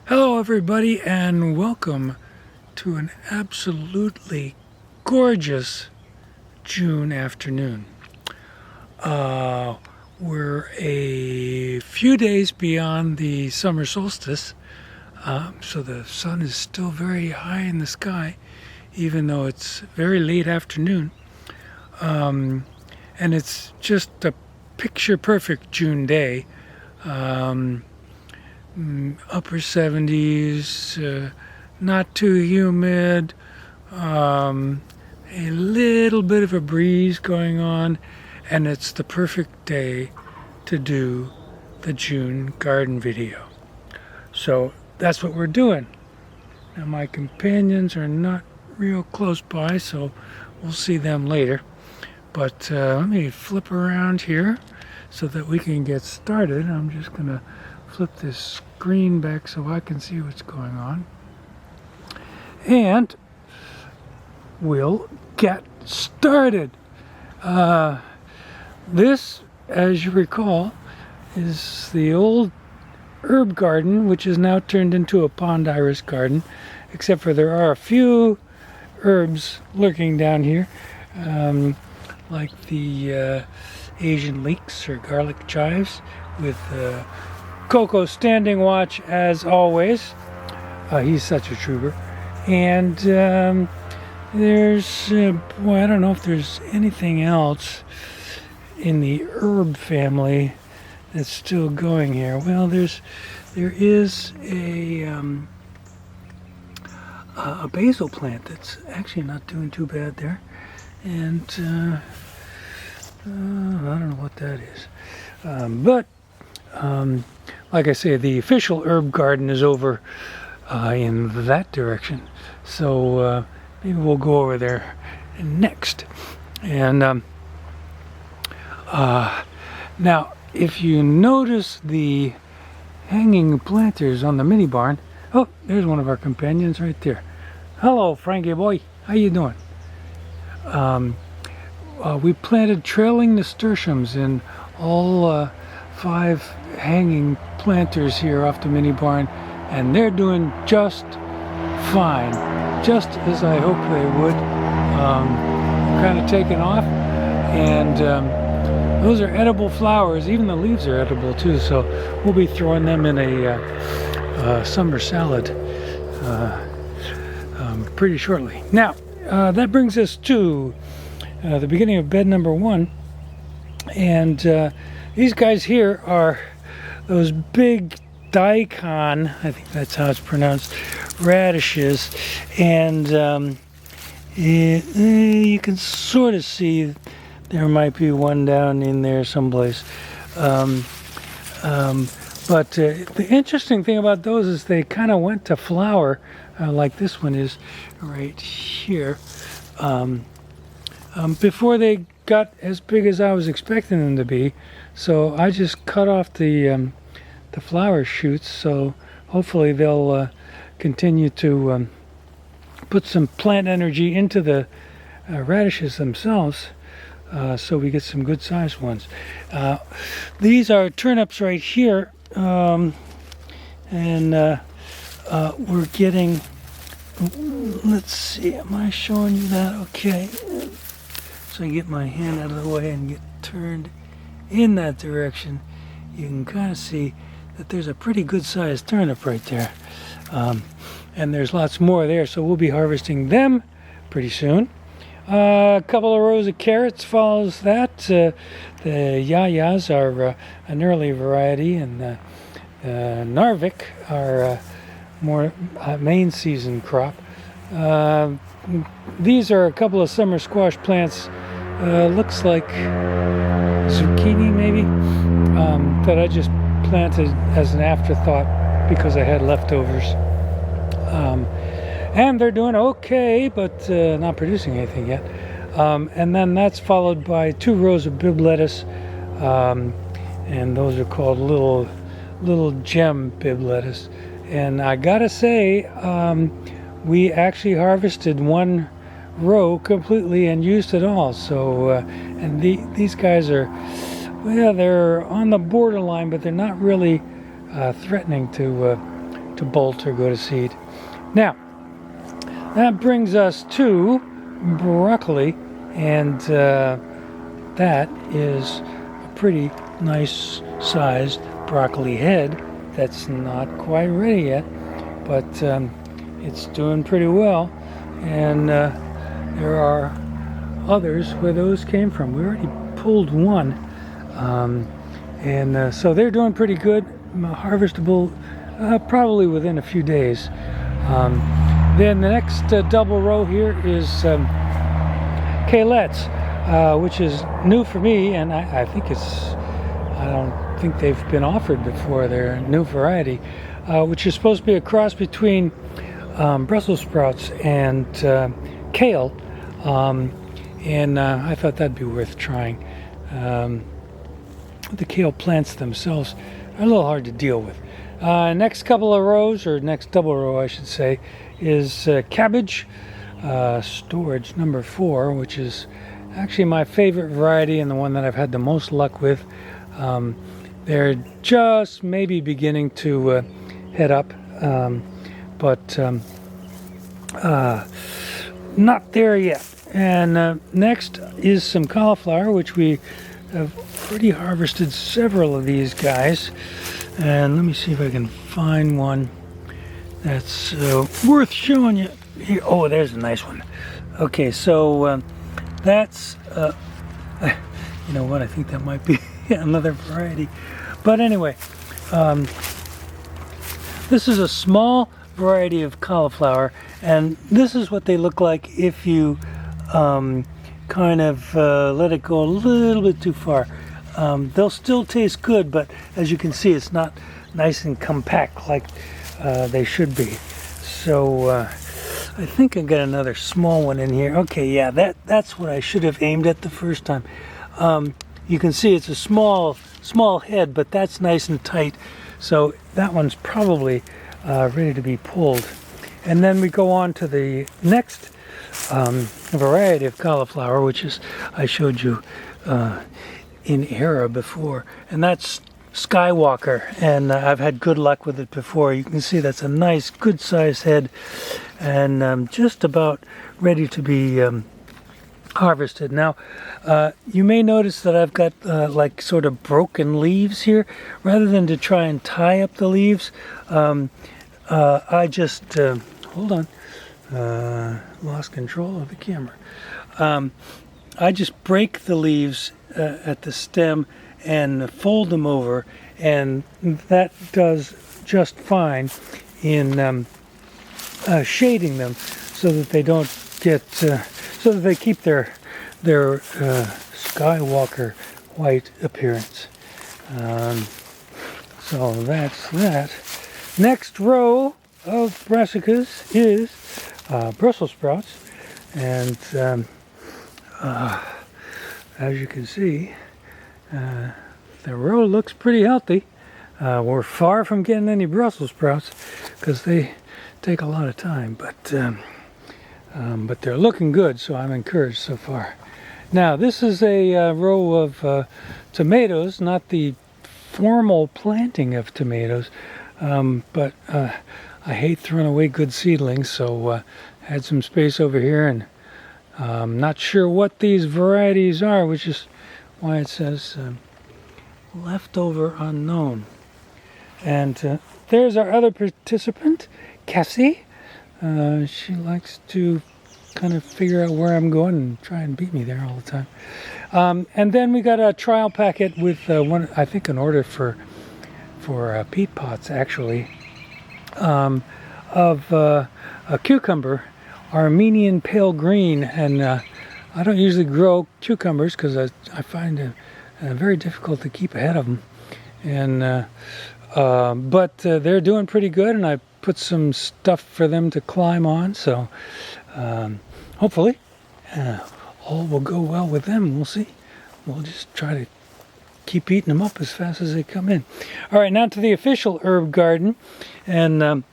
Hello, everybody, and welcome to an absolutely gorgeous June afternoon. Uh, we're a few days beyond the summer solstice, so the sun is still very high in the sky, even though it's very late afternoon. And it's just a picture perfect June day. Um, Upper 70s, not too humid, a little bit of a breeze going on, and it's the perfect day to do the June garden video. So that's what we're doing. Now, my companions are not real close by, so we'll see them later. But let me flip around here so that we can get started. I'm just going to flip this screen back so I can see what's going on. And we'll get started. This, as you recall, is the old herb garden, which is now turned into a pond iris garden, except for there are a few herbs lurking down here, like the Asian leeks or garlic chives, with Coco standing watch as always. He's such a trooper. And there's, I don't know if there's anything else in the herb family that's still going here. Well, there is a basil plant that's actually not doing too bad there. And I don't know what that is. But like I say, the official herb garden is over in that direction. So maybe we'll go over there next. And now, if you notice the hanging planters on the mini barn, oh, there's one of our companions right there. Hello, Frankie boy. How you doing? We planted trailing nasturtiums in all 5 hanging planters here off the mini barn, and they're doing just fine, just as I hoped they would. Kind of taken off, and those are edible flowers. Even the leaves are edible too, so we'll be throwing them in a summer salad pretty shortly. Now, that brings us to the beginning of bed number 1, and these guys here are those big daikon, I think that's how it's pronounced, radishes, and you can sort of see there might be one down in there someplace. But the interesting thing about those is they kind of went to flower, like this one is right here, before they got as big as I was expecting them to be. So I just cut off the flower shoots, so hopefully they'll continue to put some plant energy into the radishes themselves, so we get some good sized ones. These are turnips right here, and we're getting, let's see, am I showing you that? Okay, so I get my hand out of the way and get turned in that direction. You can kind of see that there's a pretty good sized turnip right there, and there's lots more there, so we'll be harvesting them pretty soon. A couple of rows of carrots follows that. The D.I.Ys are an early variety, and the Narvik are more main season crop. These are a couple of summer squash plants, looks like zucchini maybe, that I just planted as an afterthought because I had leftovers. And they're doing okay, but not producing anything yet. And then that's followed by 2 rows of bib lettuce, and those are called little gem bib lettuce. And I gotta say, we actually harvested 1 row completely and used it all. So, and these guys are, well, they're on the borderline, but they're not really threatening to to bolt or go to seed. Now, that brings us to broccoli, and that is a pretty nice sized broccoli head that's not quite ready yet, but it's doing pretty well. And there are others where those came from. We already pulled one, and so they're doing pretty good, harvestable probably within a few days. Then the next double row here is Kalettes, which is new for me, and I think I don't think they've been offered before. They're a new variety, which is supposed to be a cross between Brussels sprouts and kale, and I thought that'd be worth trying. The kale plants themselves are a little hard to deal with. Next couple of rows, or next double row I should say, is cabbage, storage number 4, which is actually my favorite variety and the one that I've had the most luck with. They're just maybe beginning to head up, but not there yet. And next is some cauliflower, which we have already harvested several of these guys. And let me see if I can find one that's worth showing you here. Oh, there's a nice one. Okay, so that's you know what, I think that might be another variety, but anyway, this is a small variety of cauliflower, and this is what they look like if you kind of let it go a little bit too far. They'll still taste good, but as you can see, it's not nice and compact like they should be. So I think I got another small one in here. Okay, yeah, that's what I should have aimed at the first time. You can see it's a small head, but that's nice and tight. So that one's probably ready to be pulled. And then we go on to the next variety of cauliflower, which is, I showed you in era before, and that's Skywalker, and I've had good luck with it before. You can see that's a nice, good sized head, and just about ready to be harvested. Now, you may notice that I've got like sort of broken leaves here. Rather than to try and tie up the leaves, I just hold on, lost control of the camera. I just break the leaves at the stem and fold them over, and that does just fine in shading them, so that they don't get so that they keep their Skywalker white appearance. So that's that. Next row of brassicas is Brussels sprouts, and as you can see, the row looks pretty healthy. We're far from getting any Brussels sprouts because they take a lot of time, but they're looking good, so I'm encouraged so far. Now, this is a row of tomatoes, not the formal planting of tomatoes, but I hate throwing away good seedlings, so had some space over here, and I'm not sure what these varieties are, which is why it says leftover unknown. And there's our other participant, Cassie. She likes to kind of figure out where I'm going and try and beat me there all the time. And then we got a trial packet with one, I think, an order for peat pots, actually, of a cucumber, Armenian pale green. And I don't usually grow cucumbers because I find it very difficult to keep ahead of them. And but they're doing pretty good, and I put some stuff for them to climb on, so hopefully all will go well with them. We'll see. We'll just try to keep eating them up as fast as they come in. All right, now to the official herb garden, and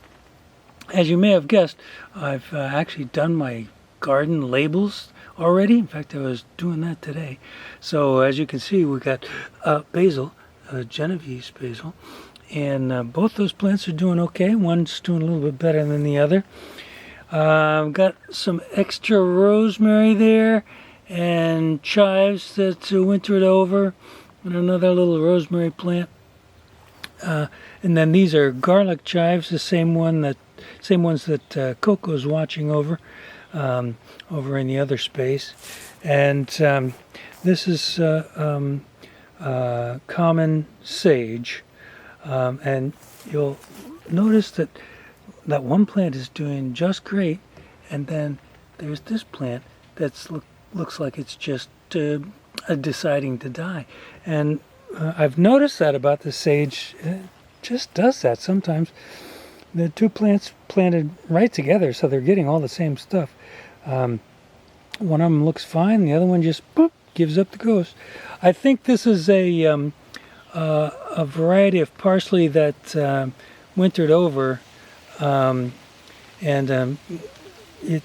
as you may have guessed, I've actually done my garden labels already. In fact, I was doing that today. So as you can see, we got basil, Genovese basil, and both those plants are doing okay. One's doing a little bit better than the other. I've got some extra rosemary there and chives that wintered over, and another little rosemary plant. And then these are garlic chives, the same ones that Coco's watching over, over in the other space. And this is common sage, and you'll notice that one plant is doing just great, and then there's this plant that's looks like it's just deciding to die. And I've noticed that about the sage. It just does that sometimes. The two plants planted right together, so they're getting all the same stuff. One of them looks fine, the other one just boop, gives up the ghost. I think this is a variety of parsley that wintered over, and it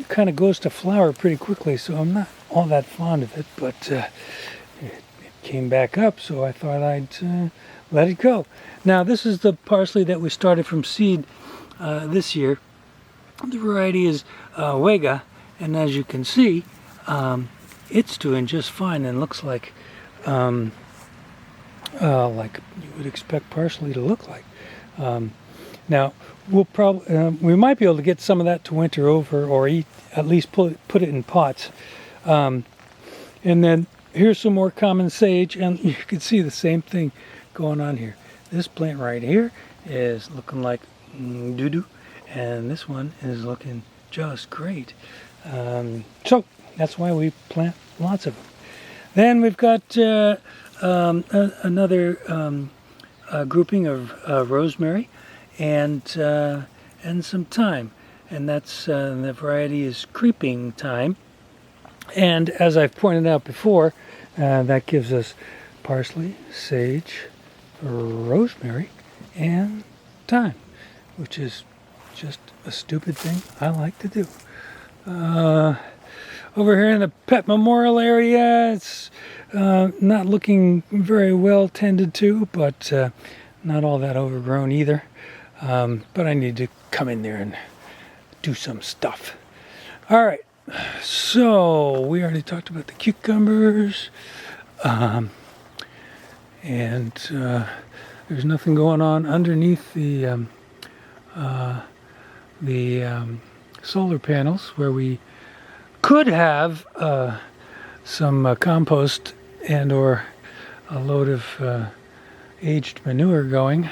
kind of goes to flower pretty quickly, so I'm not all that fond of it, but it came back up, so I thought I'd let it go. Now, this is the parsley that we started from seed this year. The variety is Wega, and as you can see, it's doing just fine and looks like you would expect parsley to look like. Now, we might be able to get some of that to winter over, or at least put it in pots. And then here's some more common sage, and you can see the same thing going on here. This plant right here is looking like doo-doo, and this one is looking just great. So that's why we plant lots of them. Then we've got another grouping of rosemary and some thyme, and that's the variety is creeping thyme. And as I've pointed out before, that gives us parsley, sage, rosemary, and thyme, which is just a stupid thing I like to do. Over here in the pet memorial area, it's not looking very well tended to, but not all that overgrown either. But I need to come in there and do some stuff. All right, so we already talked about the cucumbers, and there's nothing going on underneath the solar panels, where we could have some compost and or a load of aged manure going.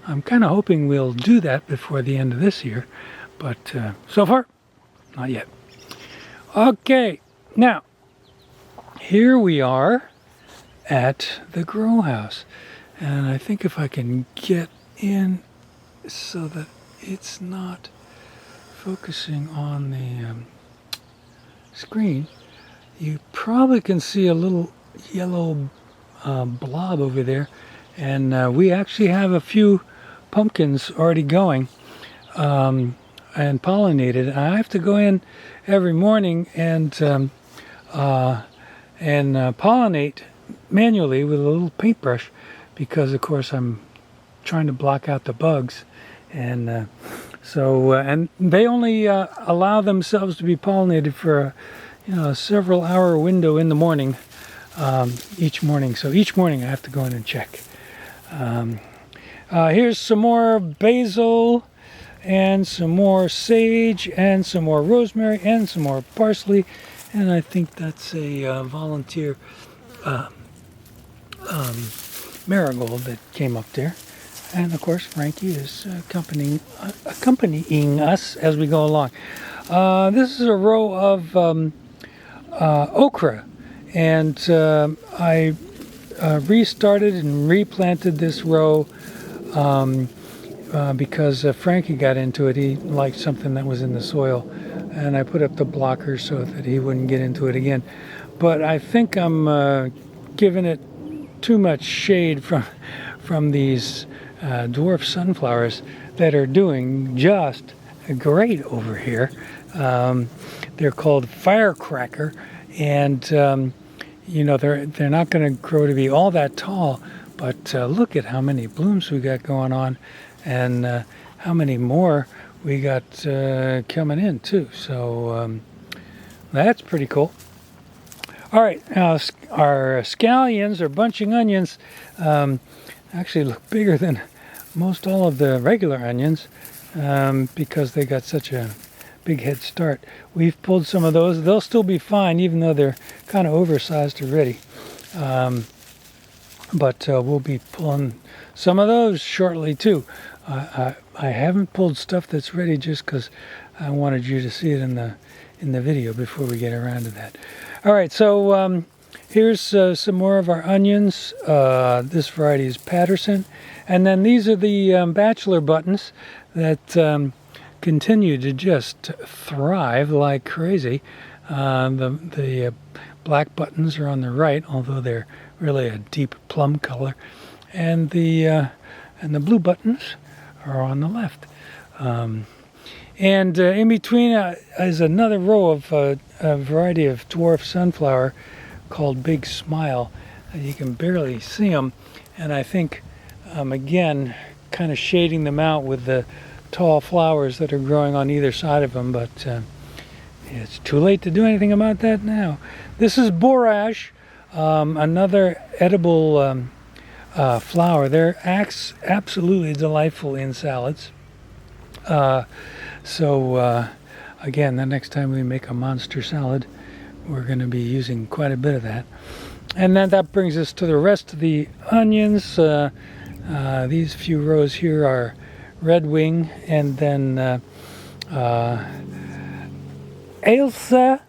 I'm kind of hoping we'll do that before the end of this year, but so far, not yet. Okay, now, here we are at the grow house, and I think if I can get in so that it's not focusing on the screen, you probably can see a little yellow blob over there, and we actually have a few pumpkins already going and pollinated. I have to go in every morning and pollinate manually with a little paintbrush, because of course I'm trying to block out the bugs, and and they only allow themselves to be pollinated for a several hour window in the morning, each morning. So each morning I have to go in and check. Here's some more basil, and some more sage, and some more rosemary, and some more parsley, and I think that's a volunteer marigold that came up there. And of course, Frankie is accompanying us as we go along. This is a row of okra, and I restarted and replanted this row because Frankie got into it. He liked something that was in the soil, and I put up the blockers so that he wouldn't get into it again. But I think I'm giving it too much shade from these dwarf sunflowers that are doing just great over here. They're called firecracker, and they're not going to grow to be all that tall, But look at how many blooms we got going on, and how many more we got coming in too. So that's pretty cool. All right, now our scallions or bunching onions actually look bigger than most all of the regular onions because they got such a big head start. We've pulled some of those. They'll still be fine even though they're kind of oversized already. But we'll be pulling some of those shortly too. I haven't pulled stuff that's ready just because I wanted you to see it in the video before we get around to that. All right, so here's some more of our onions. This variety is Patterson, and then these are the bachelor buttons that continue to just thrive like crazy. The black buttons are on the right, although they're really a deep plum color, and the blue buttons are on the left. And in between is another row of a variety of dwarf sunflower called Big Smile. You can barely see them, and I think again kind of shading them out with the tall flowers that are growing on either side of them, but it's too late to do anything about that now. This is borage, another edible flower. They're absolutely delightful in salads. So again, the next time we make a monster salad, we're going to be using quite a bit of that. And then that brings us to the rest of the onions. These few rows here are red wing, and then Ailsa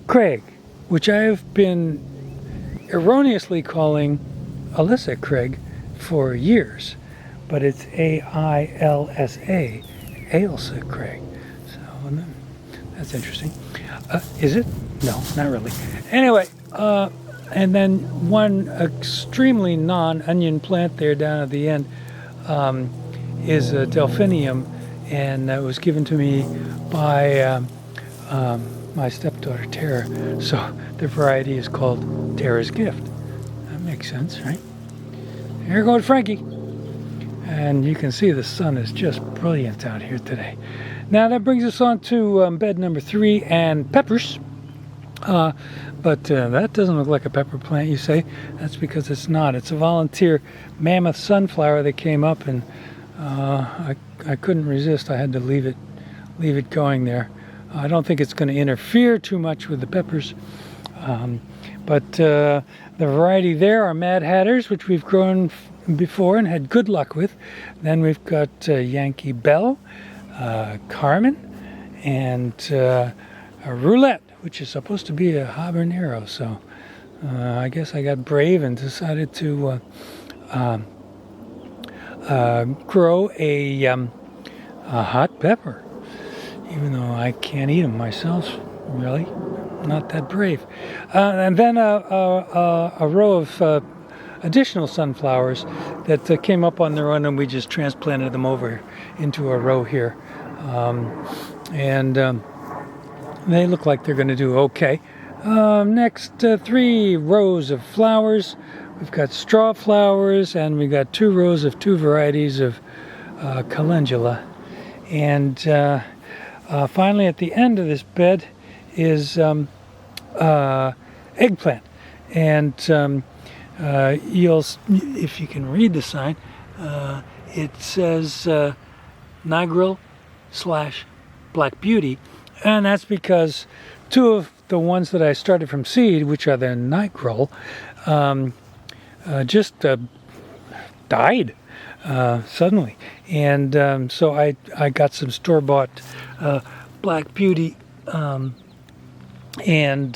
Craig, which I have been erroneously calling Alyssa Craig for years, but it's A-I-L-S-A, Ailsa Craig. So that's interesting. Is it? No, not really. Anyway, and then one extremely non-onion plant there down at the end is a delphinium, and it was given to me by my stepdaughter Tara. So the variety is called Tara's Gift. That makes sense, right? Here goes Frankie. And you can see the sun is just brilliant out here today. Now that brings us on to bed number 3 and peppers. But that doesn't look like a pepper plant, you say. That's because it's not. It's a volunteer mammoth sunflower that came up, and I couldn't resist. I had to leave it going there. I don't think it's going to interfere too much with the peppers. But the variety there are Mad Hatters, which we've grown before and had good luck with. Then we've got Yankee Bell, Carmen, and a Roulette, which is supposed to be a habanero. So I guess I got brave and decided to grow a hot pepper, even though I can't eat them myself, really. Not that brave. And then a row of additional sunflowers that came up on their own, and we just transplanted them over into a row here. They look like they're going to do okay. Next 3 rows of flowers. We've got straw flowers, and we've got 2 rows of 2 varieties of calendula. And finally, at the end of this bed is eggplant. And you'll, if you can read the sign, it says Nigril/Black Beauty, and that's because 2 of the ones that I started from seed, which are the Nigril, just died suddenly, and so I got some store-bought Black Beauty and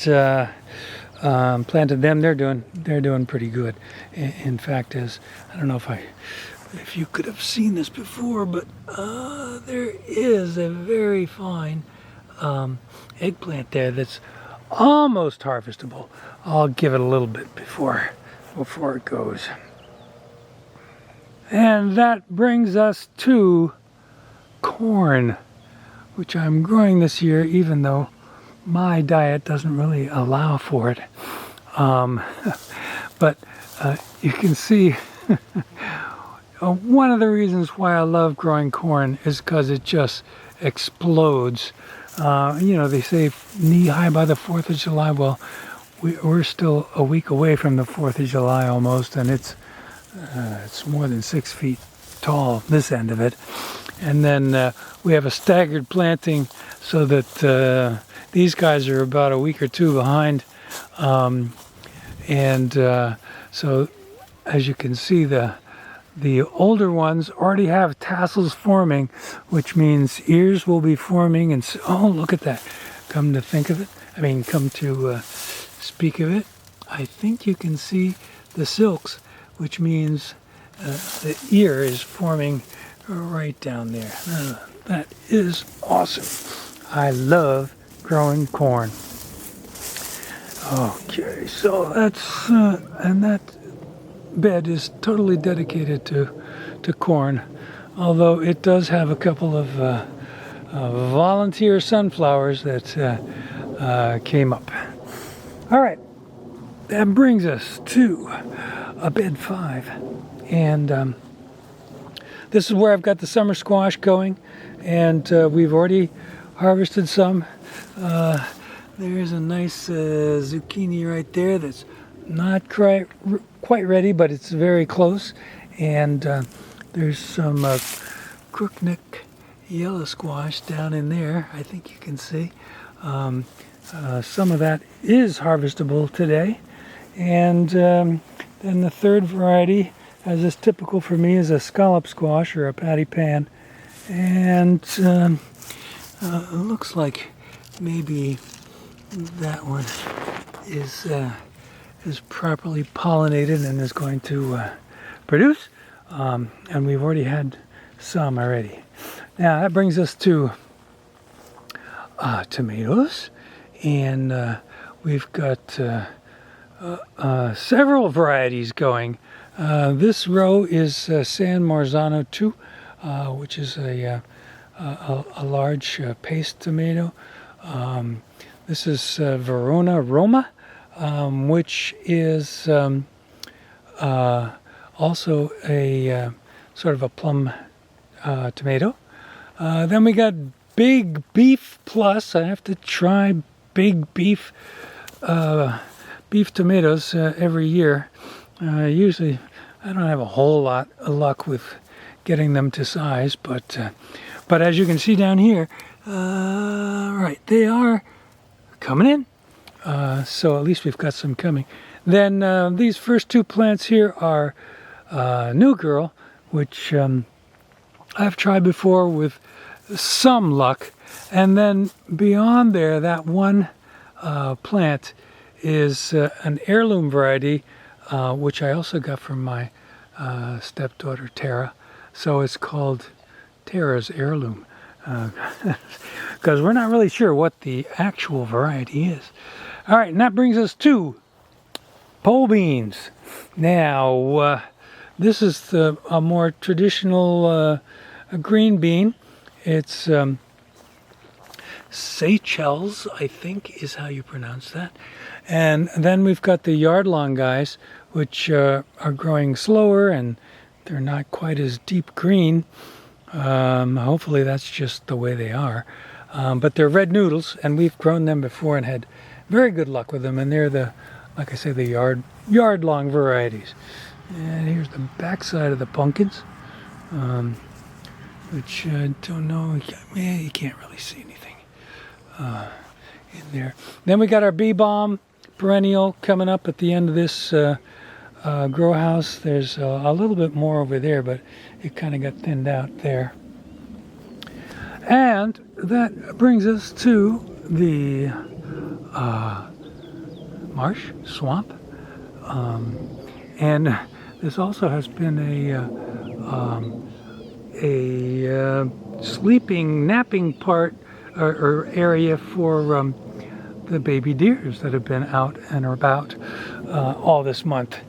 planted them. They're doing pretty good. In fact, as I don't know if you could have seen this before, but there is a very fine eggplant there that's almost harvestable. I'll give it a little bit before it goes. And that brings us to corn, which I'm growing this year, even though my diet doesn't really allow for it. But you can see one of the reasons why I love growing corn is because it just explodes. You know, they say knee-high by the 4th of July. Well, we're still a week away from the 4th of July almost, and it's more than 6 feet tall, this end of it. And then we have a staggered planting so that these guys are about a week or two behind. So as you can see, the older ones already have tassels forming, which means ears will be forming. And oh, look at that. Come to think of it, come to speak of it, I think you can see the silks, which means the ear is forming right down there. That is awesome. I love growing corn. Okay, so that's and that bed is totally dedicated to corn, although it does have a couple of volunteer sunflowers that came up. All right, that brings us to a bed 5, and this is where I've got the summer squash going, and we've already harvested some. There's a nice zucchini right there that's not quite ready, but it's very close. And there's some crookneck yellow squash down in there, I think you can see. Some of that is harvestable today. And then the third variety, as is typical for me, is a scallop squash or a patty pan. And it looks like maybe that one is properly pollinated and is going to produce. And we've already had some already. Now that brings us to tomatoes, and we've got several varieties going. This row is San Marzano 2, which is a large paste tomato. This is Verona Roma, which is also a sort of a plum tomato. Then we got Big Beef Plus. I have to try Big Beef tomatoes every year. Usually I don't have a whole lot of luck with getting them to size, but as you can see down here, right, they are coming in. So at least we've got some coming. Then these first two plants here are New Girl, which I've tried before with some luck. And then beyond there, that one plant is an heirloom variety, which I also got from my stepdaughter Tara. So it's called Tara's Heirloom, because we're not really sure what the actual variety is. All right, and that brings us to pole beans. Now, this is a more traditional green bean. It's Seychelles, I think is how you pronounce that. And then we've got the yard-long guys, which are growing slower, and they're not quite as deep green. Hopefully that's just the way they are. But they're red noodles, and we've grown them before and had very good luck with them. And they're like I say, the yard-long varieties. And here's the backside of the pumpkins, which I don't know. You can't really see anything in there. Then we got our bee balm perennial coming up at the end of this grow house. There's a little bit more over there, but it kind of got thinned out there. And that brings us to the marsh swamp, and this also has been a sleeping, napping part or area for the baby deers that have been out and about all this month.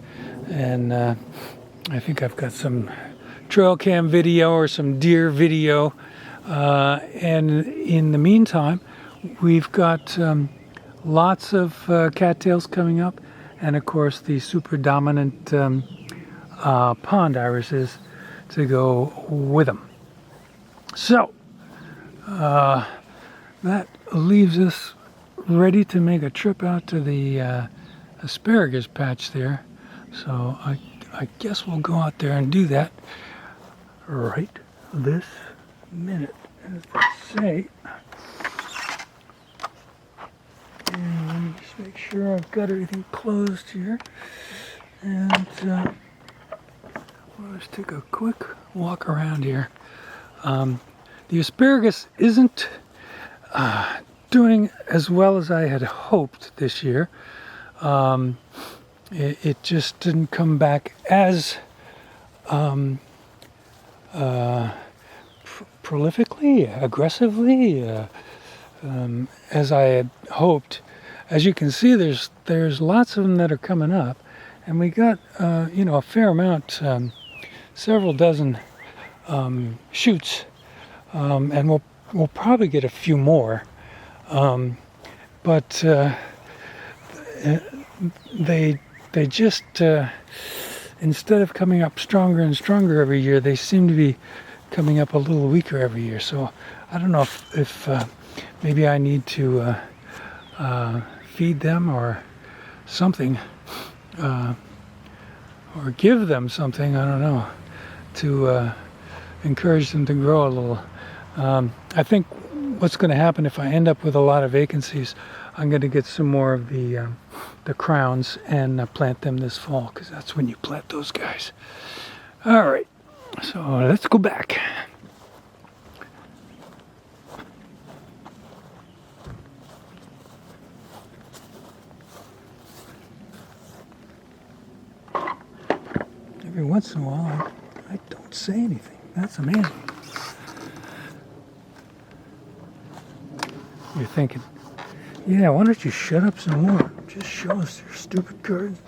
And I think I've got some trail cam video or some deer video. And in the meantime, we've got lots of cattails coming up, and of course the super dominant pond irises to go with them. So that leaves us ready to make a trip out to the asparagus patch there. So I guess we'll go out there and do that right this minute, as they say. And let me just make sure I've got everything closed here. And let's take a quick walk around here. The asparagus isn't doing as well as I had hoped this year. It just didn't come back as prolifically, aggressively as I had hoped. As you can see, there's lots of them that are coming up, and we got a fair amount, several dozen shoots, and we'll probably get a few more, but they just instead of coming up stronger and stronger every year, they seem to be coming up a little weaker every year. So I don't know if maybe I need to feed them or something, or give them something, I don't know, to encourage them to grow a little. I think what's going to happen if I end up with a lot of vacancies, I'm going to get some more of the crowns and plant them this fall, because that's when you plant those guys. All right, so let's go back. Every once in a while, I don't say anything. That's amazing. You're thinking, yeah, why don't you shut up some more? Just show us your stupid cards.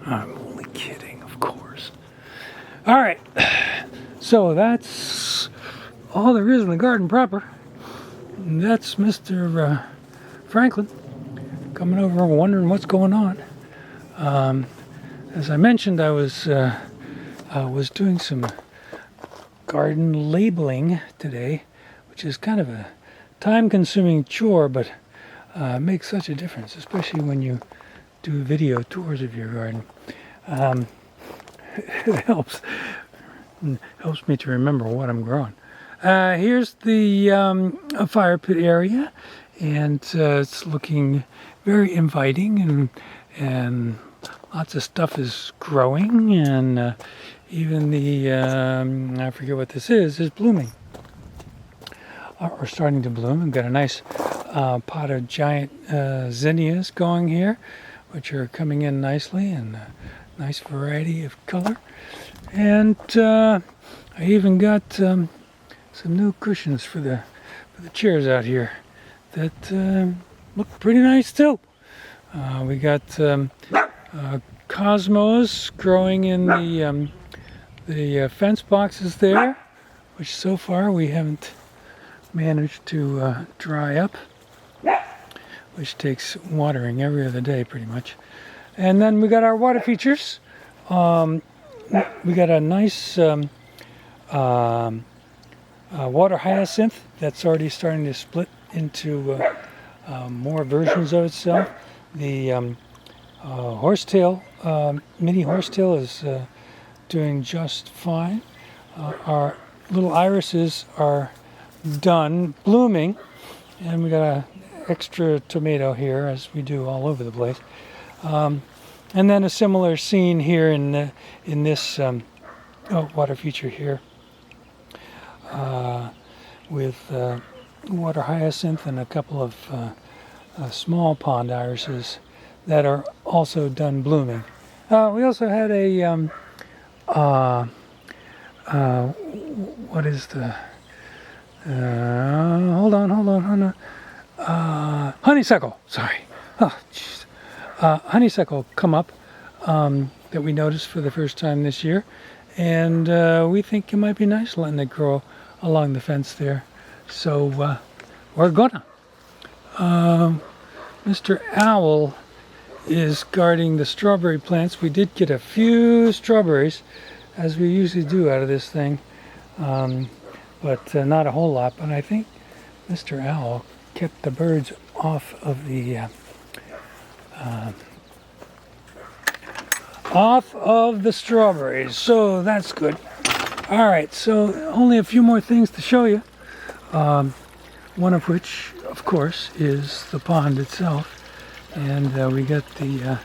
I'm only kidding, of course. All right, so that's all there is in the garden proper. And that's Mr. Franklin coming over and wondering what's going on. As I mentioned, I was doing some garden labeling today, which is kind of a time-consuming chore, but makes such a difference, especially when you do video tours of your garden. It helps me to remember what I'm growing. Here's the fire pit area, and it's looking very inviting, and lots of stuff is growing, and even the I forget what this is blooming. Are starting to bloom. We've got a nice pot of giant zinnias going here, which are coming in nicely, and a nice variety of color. And I even got some new cushions for the chairs out here that look pretty nice too. We got cosmos growing in the fence boxes there, which so far we haven't managed to dry up, which takes watering every other day pretty much. And then we got our water features. We got a nice water hyacinth that's already starting to split into more versions of itself. The horsetail, mini horsetail is doing just fine. Our little irises are done blooming, and we got a extra tomato here, as we do all over the place. And then a similar scene here in this water feature here, with water hyacinth and a couple of small pond irises that are also done blooming. We also had a what is the hold on. Honeysuckle, sorry. Oh, jeez. Honeysuckle come up that we noticed for the first time this year, and we think it might be nice letting it grow along the fence there. So we're gonna. Mr. Owl is guarding the strawberry plants. We did get a few strawberries, as we usually do out of this thing, but not a whole lot. But I think Mr. Owl kept the birds off of the strawberries, so that's good. All right, so only a few more things to show you. One of which, of course, is the pond itself, and we got the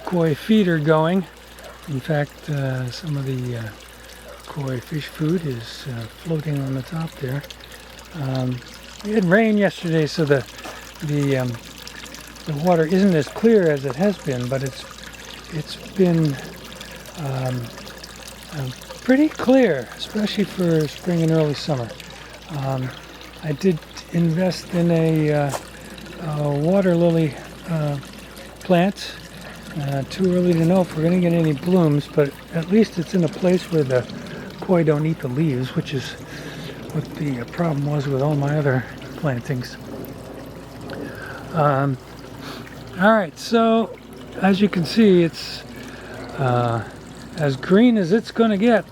koi feeder going. In fact, some of the koi fish food is floating on the top there. We had rain yesterday, so the water isn't as clear as it has been, but it's been pretty clear, especially for spring and early summer. I did invest in a water lily plant. Too early to know if we're going to get any blooms, but at least it's in a place where the koi don't eat the leaves, which is what the problem was with all my other plantings. All right, so as you can see, it's as green as it's going to get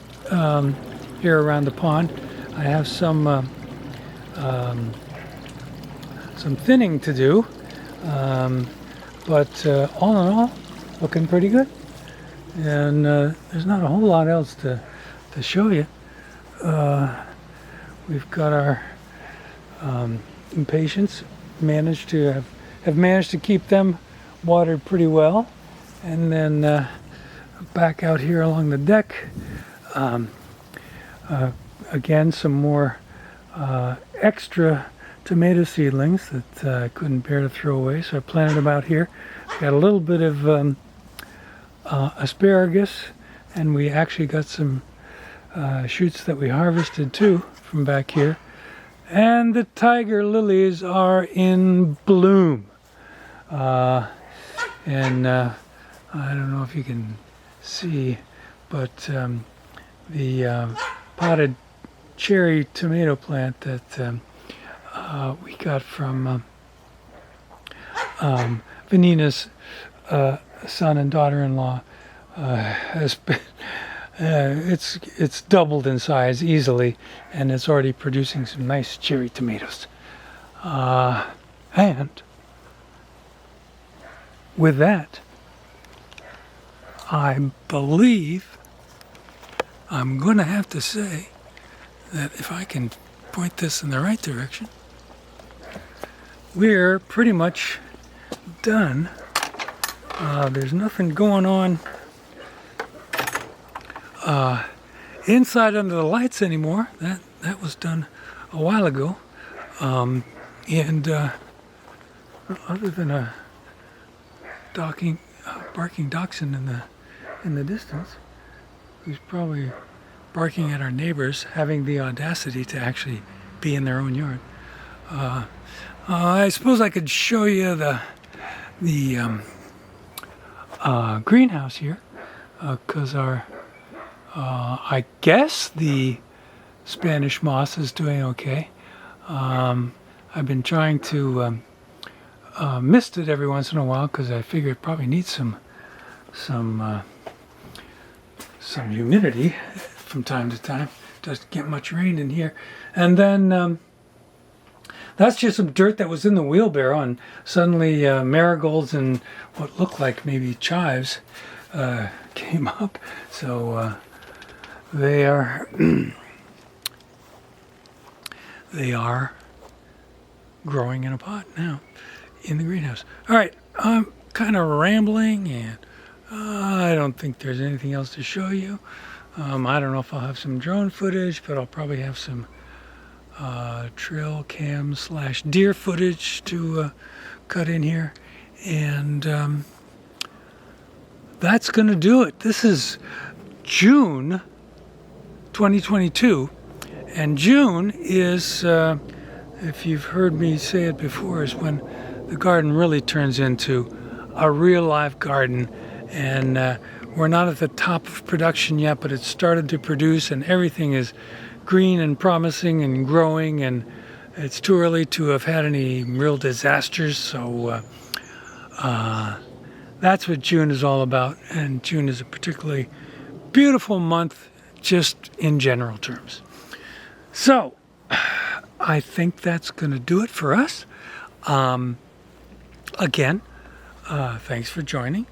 here around the pond. I have some thinning to do, but all in all, looking pretty good. And there's not a whole lot else to show you. We've got our impatiens, managed to keep them watered pretty well, and then back out here along the deck, again some more extra tomato seedlings that I couldn't bear to throw away, so I planted them out here. Got a little bit of asparagus, and we actually got some shoots that we harvested too from back here. And the tiger lilies are in bloom. And I don't know if you can see, but the potted cherry tomato plant that we got from Vanina's son and daughter-in-law has been it's doubled in size easily, and it's already producing some nice cherry tomatoes. And with that, I believe I'm going to have to say that if I can point this in the right direction, we're pretty much done. There's nothing going on inside under the lights anymore. That was done a while ago, and other than a barking dachshund in the distance, who's probably barking at our neighbors, having the audacity to actually be in their own yard. I suppose I could show you the greenhouse here, because I guess the Spanish moss is doing okay. I've been trying to mist it every once in a while, because I figure it probably needs some humidity from time to time. Doesn't get much rain in here. And then that's just some dirt that was in the wheelbarrow, and suddenly marigolds and what looked like maybe chives came up. So they are growing in a pot now in the greenhouse. All right, I'm kind of rambling, and I don't think there's anything else to show you. I don't know if I'll have some drone footage, but I'll probably have some trail cam / deer footage to cut in here. And that's going to do it. This is June 2022, and June is, if you've heard me say it before, is when the garden really turns into a real live garden. And we're not at the top of production yet, but it's started to produce, and everything is green and promising and growing, and it's too early to have had any real disasters. So that's what June is all about. And June is a particularly beautiful month, just in general terms. So, I think that's going to do it for us. Again, thanks for joining.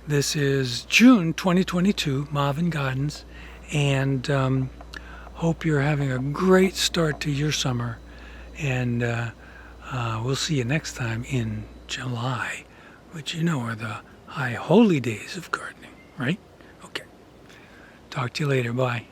This is June 2022, Marvin Gardens, and hope you're having a great start to your summer. And we'll see you next time in July, which you know are the high holy days of gardening, right? Okay. Talk to you later. Bye.